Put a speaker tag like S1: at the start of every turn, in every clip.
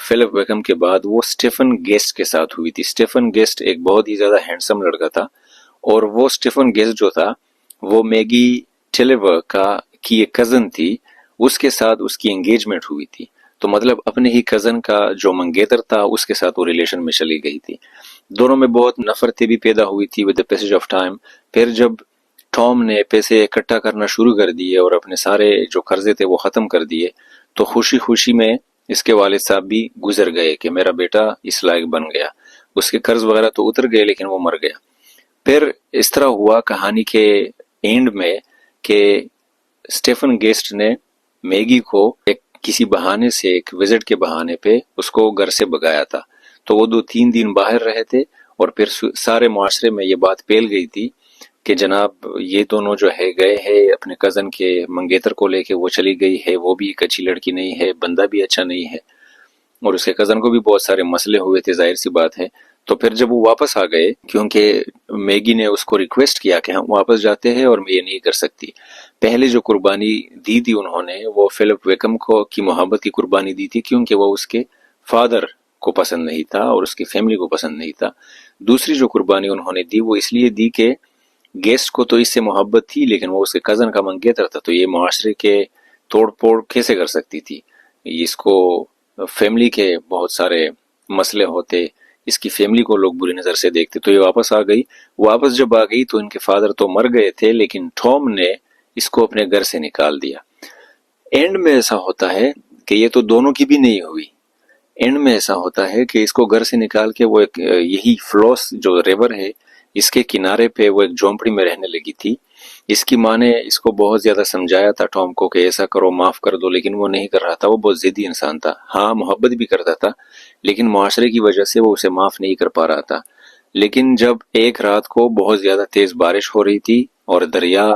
S1: Flip become کے بعد وہ اسٹیفن گیسٹ کے ساتھ ہوئی تھی. اسٹیفن گیسٹ ایک بہت ہی زیادہ ہینڈسم لڑکا تھا، اور وہ اسٹیفن گیسٹ جو تھا وہ میگی ٹیلیور کی ایک کزن تھی، اس کے ساتھ اس کی انگیجمنٹ ہوئی تھی. تو مطلب اپنے ہی کزن کا جو منگیتر تھا اس کے ساتھ وہ ریلیشن میں چلی گئی تھی. دونوں میں بہت نفرتیں بھی پیدا ہوئی تھی with the passage of time. پھر جب ٹام نے پیسے اکٹھا کرنا شروع کر دیے اور اپنے سارے جو قرضے تھے وہ ختم کر دیے، تو خوشی خوشی میں اس کے والد صاحب بھی گزر گئے کہ میرا بیٹا اس لائق بن گیا. اس کے قرض وغیرہ تو اتر گئے لیکن وہ مر گیا. پھر اس طرح ہوا کہانی کے اینڈ میں کہ اسٹیفن گیسٹ نے میگی کو کسی بہانے سے، ایک وزٹ کے بہانے پہ اس کو گھر سے بگایا تھا. تو وہ 2-3 دن باہر رہے تھے، اور پھر سارے معاشرے میں یہ بات پھیل گئی تھی کہ جناب یہ دونوں جو ہے گئے ہیں اپنے کزن کے منگیتر کو لے کے، وہ چلی گئی ہے، وہ بھی ایک اچھی لڑکی نہیں ہے، بندہ بھی اچھا نہیں ہے، اور اس کے کزن کو بھی بہت سارے مسئلے ہوئے تھے، ظاہر سی بات ہے. تو پھر جب وہ واپس آ گئے، کیونکہ میگی نے اس کو ریکویسٹ کیا کہ ہم واپس جاتے ہیں اور میں یہ نہیں کر سکتی. پہلے جو قربانی دی تھی انہوں نے، وہ فلپ ویکم کو کی محبت کی قربانی دی تھی، کیونکہ وہ اس کے فادر کو پسند نہیں تھا اور اس کی فیملی کو پسند نہیں تھا. دوسری جو قربانی انہوں نے دی وہ اس لیے دی کہ گیسٹ کو تو اس سے محبت تھی، لیکن وہ اس کے کزن کا منگیتر تھا، تو یہ معاشرے کے توڑ پھوڑ کیسے کر سکتی تھی. اس کو فیملی کے بہت سارے مسئلے ہوتے، اس کی فیملی کو لوگ بری نظر سے دیکھتے. تو یہ واپس آ گئی. واپس جب آ گئی تو ان کے فادر تو مر گئے تھے، لیکن ٹام نے اس کو اپنے گھر سے نکال دیا. اینڈ میں ایسا ہوتا ہے کہ یہ تو دونوں کی بھی نہیں ہوئی. اینڈ میں ایسا ہوتا ہے کہ اس کو گھر سے نکال کے وہ ایک یہی فلوس جو ریور ہے اس کے کنارے پہ وہ ایک جھونپڑی میں رہنے لگی تھی. اس کی ماں نے اس کو بہت زیادہ سمجھایا تھا ٹام کو کہ ایسا کرو، معاف کر دو، لیکن وہ نہیں کر رہا تھا. وہ بہت ضدی انسان تھا. ہاں محبت بھی کرتا تھا، لیکن معاشرے کی وجہ سے وہ اسے معاف نہیں کر پا رہا تھا. لیکن جب ایک رات کو بہت زیادہ تیز بارش ہو رہی تھی اور دریا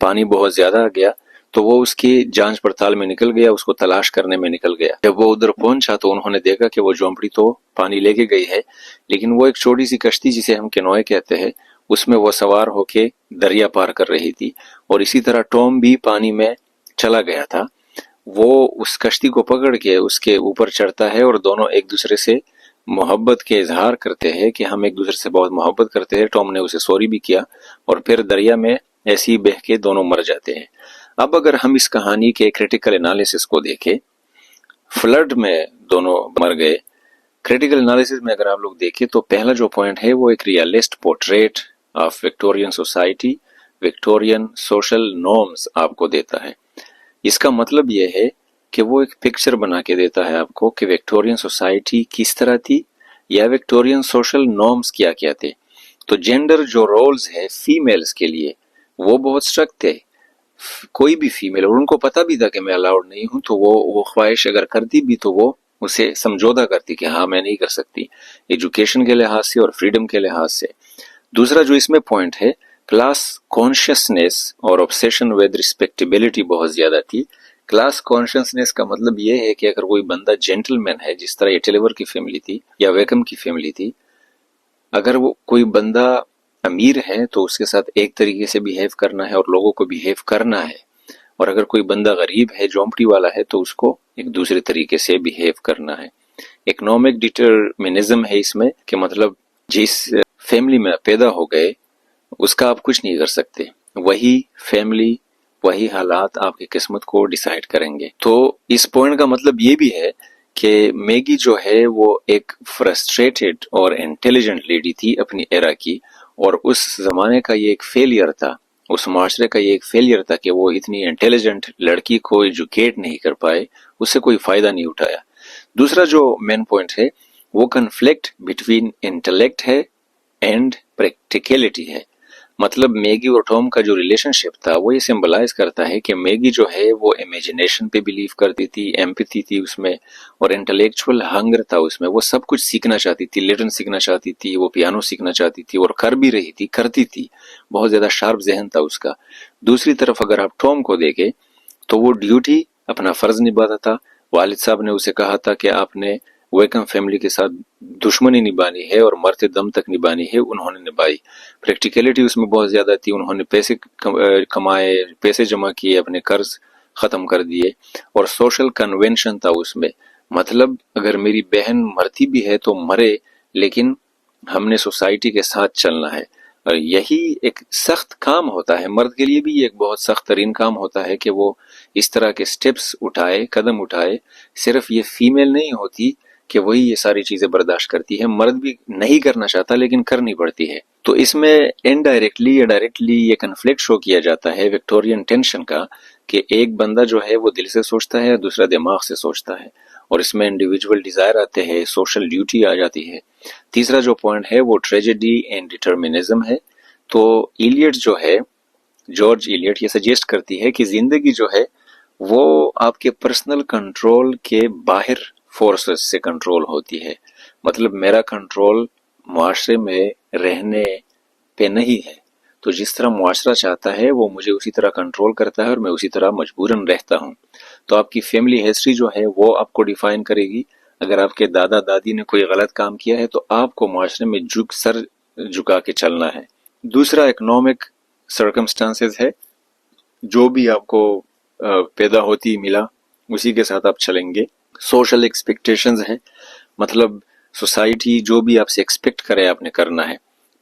S1: پانی بہت زیادہ آ گیا، تو وہ اس کی جانچ پڑتال میں نکل گیا، اس کو تلاش کرنے میں نکل گیا. جب وہ ادھر پہنچا تو انہوں نے دیکھا کہ وہ جھونپڑی تو پانی لے کے گئی ہے، لیکن وہ ایک چھوٹی سی کشتی جسے ہم کینوئے کہتے ہیں اس میں وہ سوار ہو کے دریا پار کر رہی تھی. اور اسی طرح ٹام بھی پانی میں چلا گیا تھا. وہ اس کشتی کو پکڑ کے اس کے اوپر چڑھتا ہے اور دونوں ایک دوسرے سے محبت کے اظہار کرتے ہیں کہ ہم ایک دوسرے سے بہت محبت کرتے ہیں. ٹام نے اسے سوری بھی کیا، اور پھر دریا میں ایسے ہی بہہ کے دونوں مر جاتے ہیں. اب اگر ہم اس کہانی کے کریٹیکل انالیسس کو دیکھیں، فلڈ میں دونوں مر گئے. کریٹیکل انالیسس میں اگر آپ لوگ دیکھیں تو پہلا جو پوائنٹ ہے وہ ایک realist portrait of Victorian society, Victorian social norms آپ کو دیتا ہے. اس کا مطلب یہ ہے کہ وہ ایک پکچر بنا کے دیتا ہے آپ کو کہ وکٹورین سوسائٹی کس طرح تھی، یا وکٹورین سوشل نارمز کیا کیا تھے. تو جینڈر جو رولز ہے فیمیلز کے لیے وہ بہت سخت تھے. کوئی بھی فیمیل، اور ان کو پتہ بھی تھا کہ میں الاؤڈ نہیں ہوں، تو وہ خواہش اگر کرتی بھی تو وہ اسے سمجھوتا کرتی کہ ہاں میں نہیں کر سکتی، ایجوکیشن کے لحاظ سے اور فریڈم کے لحاظ سے. دوسرا جو اس میں پوائنٹ ہے، کلاس کانشیسنیس اور obsession ود ریسپیکٹیبلٹی بہت زیادہ تھی. کلاس کانشیسنیس کا مطلب یہ ہے کہ اگر کوئی بندہ جینٹل مین ہے، جس طرح یہ ٹیلیور کی فیملی تھی یا ویکم کی فیملی تھی، اگر وہ کوئی بندہ امیر ہے تو اس کے ساتھ ایک طریقے سے بیہیو کرنا ہے اور لوگوں کو بیہیو کرنا ہے، اور اگر کوئی بندہ غریب ہے، جھونپڑی والا ہے، تو اس کو ایک دوسرے طریقے سے بیہیو کرنا ہے. اکنامک ڈیٹرمنزم ہے اس میں، کہ مطلب جس فیملی میں پیدا ہو گئے اس کا آپ کچھ نہیں کر سکتے، وہی فیملی وہی حالات آپ کی قسمت کو ڈیسائیڈ کریں گے. تو اس پوائنٹ کا مطلب یہ بھی ہے کہ میگی جو ہے وہ ایک فرسٹریٹڈ اور انٹیلیجنٹ لیڈی تھی اپنی ایرا کی، اور اس زمانے کا یہ ایک فیلئر تھا، اس معاشرے کا یہ ایک فیلئر تھا کہ وہ اتنی انٹیلیجنٹ لڑکی کو ایجوکیٹ نہیں کر پائے، اس سے کوئی فائدہ نہیں اٹھایا. دوسرا جو مین پوائنٹ ہے وہ کنفلکٹ بٹوین انٹلیکٹ ہے اینڈ پریکٹیکلٹی ہے. مطلب میگی اور ٹام کا جو ریلیشن شپ تھا وہ یہ سمبلائز کرتا ہے کہ میگی جو ہے وہ امیجنیشن پہ بلیو کرتی تھی، ایمپتھی تھی اس میں، اور انٹلیکچوئل ہنگر تھا اس میں. وہ سب کچھ سیکھنا چاہتی تھی، لیٹن سیکھنا چاہتی تھی، وہ پیانو سیکھنا چاہتی تھی، اور کر بھی رہی تھی، کرتی تھی. بہت زیادہ شارپ ذہن تھا اس کا. دوسری طرف اگر آپ ٹام کو دیکھیں تو وہ ڈیوٹی اپنا فرض نبھاتا تھا. والد صاحب نے اسے کہا تھا کہ آپ نے ویکم فیملی کے ساتھ دشمنی نبھانی ہے اور مرتے دم تک نبھانی ہے، انہوں نے نبھائی. پریکٹیکلٹی اس میں بہت زیادہ تھی، انہوں نے پیسے کمائے، پیسے جمع کیے، اپنے قرض ختم کر دیے. اور سوشل کنونشن تھا اس میں، مطلب اگر میری بہن مرتی بھی ہے تو مرے، لیکن ہم نے سوسائٹی کے ساتھ چلنا ہے۔ اور یہی ایک سخت کام ہوتا ہے، مرد کے لیے بھی ایک بہت سخت ترین کام ہوتا ہے کہ وہ اس طرح کے سٹیپس اٹھائے، قدم اٹھائے۔ صرف یہ فیمیل نہیں ہوتی کہ وہی یہ ساری چیزیں برداشت کرتی ہے، مرد بھی نہیں کرنا چاہتا لیکن کرنی پڑتی ہے۔ تو اس میں انڈائریکٹلی یا ڈائریکٹلی یہ کنفلکٹ شو کیا جاتا ہے وکٹورین ٹینشن کا، کہ ایک بندہ جو ہے وہ دل سے سوچتا ہے، دوسرا دماغ سے سوچتا ہے، اور اس میں انڈیویجول ڈیزائر آتے ہیں، سوشل ڈیوٹی آ جاتی ہے۔ تیسرا جو پوائنٹ ہے وہ ٹریجڈی اینڈ ڈٹرمنزم ہے۔ تو ایلیٹ جو ہے، جارج ایلیٹ، یہ سجیسٹ کرتی ہے کہ زندگی جو ہے وہ آپ کے پرسنل کنٹرول کے باہر فورسز سے کنٹرول ہوتی ہے۔ مطلب میرا کنٹرول معاشرے میں رہنے پہ نہیں ہے، تو جس طرح معاشرہ چاہتا ہے وہ مجھے اسی طرح کنٹرول کرتا ہے اور میں اسی طرح مجبوراً رہتا ہوں۔ تو آپ کی فیملی ہسٹری جو ہے وہ آپ کو ڈیفائن کرے گی۔ اگر آپ کے دادا دادی نے کوئی غلط کام کیا ہے تو آپ کو معاشرے میں سر جھکا کے چلنا ہے۔ دوسرا اکنامک سرکمسٹانسز ہے، جو بھی آپ کو پیدا ہوتی ملا اسی کے ساتھ آپ چلیں گے۔ سوشل ایکسپیکٹیشنز ہیں، مطلب سوسائٹی جو بھی آپ سے ایکسپیکٹ کرے آپ نے کرنا ہے۔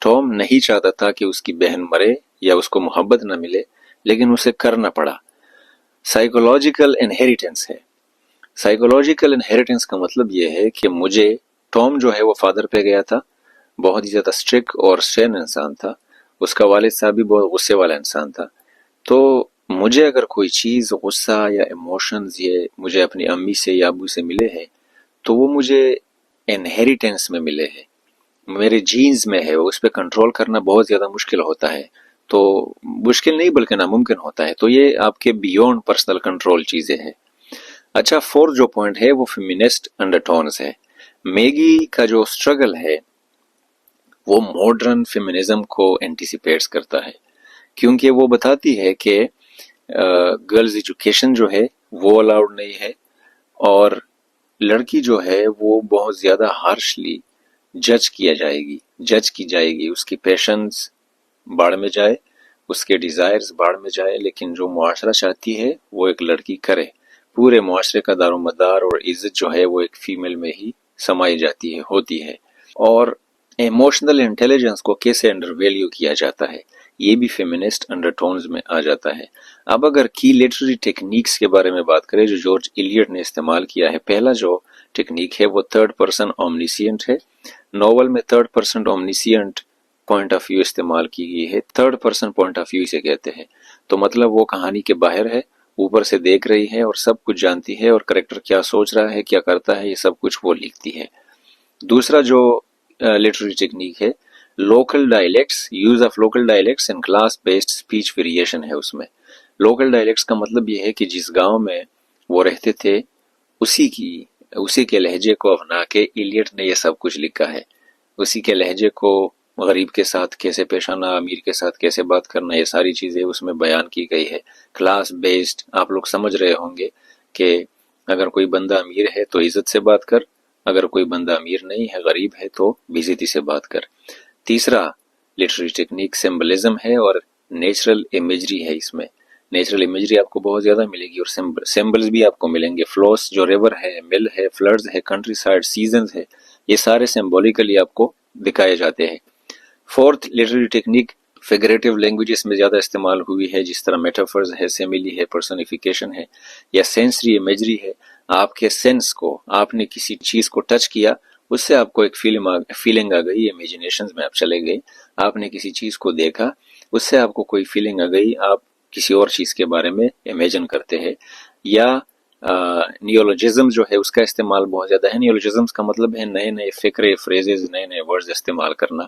S1: ٹام نہیں چاہتا تھا کہ اس کی بہن مرے یا اس کو محبت نہ ملے، لیکن اسے کرنا پڑا۔ سائیکولوجیکل انہیریٹنس ہے۔ سائیکولوجیکل انہیریٹنس کا مطلب یہ ہے کہ ٹام جو ہے وہ فادر پہ گیا تھا، بہت ہی زیادہ اسٹرکٹ اور سٹرین انسان تھا۔ اس کا والد صاحب بھی بہت غصے والا انسان تھا۔ تو مجھے اگر کوئی چیز غصہ یا ایموشنز یہ مجھے اپنی امی سے یا ابو سے ملے ہیں تو وہ مجھے انہیریٹنس میں ملے ہیں، میرے جینز میں ہے، اس پہ کنٹرول کرنا بہت زیادہ مشکل ہوتا ہے۔ تو مشکل نہیں بلکہ ناممکن ہوتا ہے۔ تو یہ آپ کے بیونڈ پرسنل کنٹرول چیزیں ہیں۔ اچھا، فورتھ جو پوائنٹ ہے وہ فیمینسٹ انڈرٹونز ہے۔ میگی کا جو سٹرگل ہے وہ ماڈرن فیمنزم کو اینٹیسپیٹس کرتا ہے، کیونکہ وہ بتاتی ہے کہ گرلز ایجوکیشن جو ہے وہ الاؤڈ نہیں ہے، اور لڑکی جو ہے وہ بہت زیادہ ہارشلی جج کی جائے گی، اس کی پیشنس باڑ میں جائے، اس کے ڈیزائرز باڑ میں جائے۔ لیکن جو معاشرہ چاہتی ہے وہ ایک لڑکی کرے۔ پورے معاشرے کا دار و مدار اور عزت جو ہے وہ ایک فیمیل میں ہی سمائی جاتی ہے، ہوتی ہے۔ اور ایموشنل انٹیلیجنس کو کیسے انڈر ویلیو کیا جاتا ہے، یہ بھی فیمنسٹ انڈر ٹونز میں آ جاتا ہے۔ اب اگر کی لیٹری ٹیکنیکس کے بارے میں بات کریں جو جارج ایلیٹ نے استعمال کیا ہے، پہلا جو ٹیکنیک ہے وہ تھرڈ پرسن اومنیسینٹ ہے۔ ناول میں third person omniscient point of view استعمال کی گئی ہے، third person point of view سے کہتے ہیں۔ تو مطلب وہ کہانی کے باہر ہے، اوپر سے دیکھ رہی ہے اور سب کچھ جانتی ہے، اور کریکٹر کیا سوچ رہا ہے، کیا کرتا ہے، یہ سب کچھ وہ لکھتی ہے۔ دوسرا جو لٹریری ٹیکنیک ہے local dialects, use of local dialects and class based speech variation ہے۔ اس میں لوکل ڈائلیکٹس کا مطلب یہ ہے کہ جس گاؤں میں وہ رہتے تھے اسی کے لہجے کو اپنا کے ایلیٹ نے یہ سب کچھ لکھا ہے۔ اسی کے لہجے کو غریب کے ساتھ کیسے پیش آنا، امیر کے ساتھ کیسے بات کرنا، یہ ساری چیزیں اس میں بیان کی گئی ہے۔ کلاس بیسڈ آپ لوگ سمجھ رہے ہوں گے کہ اگر کوئی بندہ امیر ہے تو عزت سے بات کر، اگر کوئی بندہ امیر نہیں ہے، غریب ہے، تو بےعزتی سے بات کر۔ تیسرا لٹریری ٹیکنیک سمبلزم ہے اور نیچرل امیجری ہے۔ اس میں نیچرل امیجری آپ کو بہت زیادہ ملے گی اور سمبلز بھی آپ کو ملیں گے۔ فلوس جو ریور ہے، مل ہے، فلڈز ہے، کنٹری سائڈ، سیزنز ہے، یہ سارے سمبولیکلی آپ کو دکھائے جاتے ہیں۔ فورتھ لٹریری ٹیکنیک فیگریٹو لینگویجز میں زیادہ استعمال ہوئی ہے، جس طرح میٹافرز ہے، سیمیلی ہے، پرسونیفیکیشن ہے، یا سینسری امیجری ہے۔ آپ کے سینس کو، آپ نے کسی چیز کو ٹچ کیا، اس سے آپ کو ایک فیلنگ آ گئی، امیجنیشنز میں آپ چلے گئے۔ آپ نے کسی چیز کو دیکھا، اس سے آپ کو کوئی فیلنگ آ گئی، آپ کسی اور چیز کے بارے میں امیجن کرتے ہیں۔ یا نیولوجزم جو ہے اس کا استعمال بہت زیادہ ہے۔ نیولوجزمز کا مطلب ہے نئے نئے فکرے، فریزز، نئے نئے ورڈز استعمال کرنا۔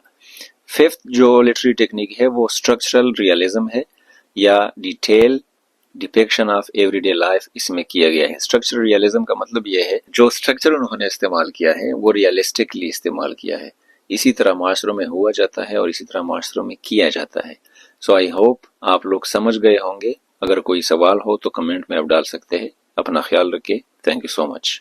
S1: ففتھ جو لٹری ٹیکنیک ہے وہ اسٹرکچرل ریئلزم ہے، یا detail depiction of everyday life اس میں کیا گیا ہے۔ اسٹرکچرل ریئلزم کا مطلب یہ ہے جو اسٹرکچر انہوں نے استعمال کیا ہے وہ ریئلسٹکلی استعمال کیا ہے، اسی طرح معاشروں میں ہوا جاتا ہے اور اسی طرح معاشروں میں کیا جاتا ہے۔ سو آئی ہوپ آپ لوگ سمجھ گئے ہوں گے۔ اگر کوئی سوال ہو تو کمنٹ میں آپ ڈال سکتے ہیں۔ اپنا خیال رکھیں۔ Thank you so much.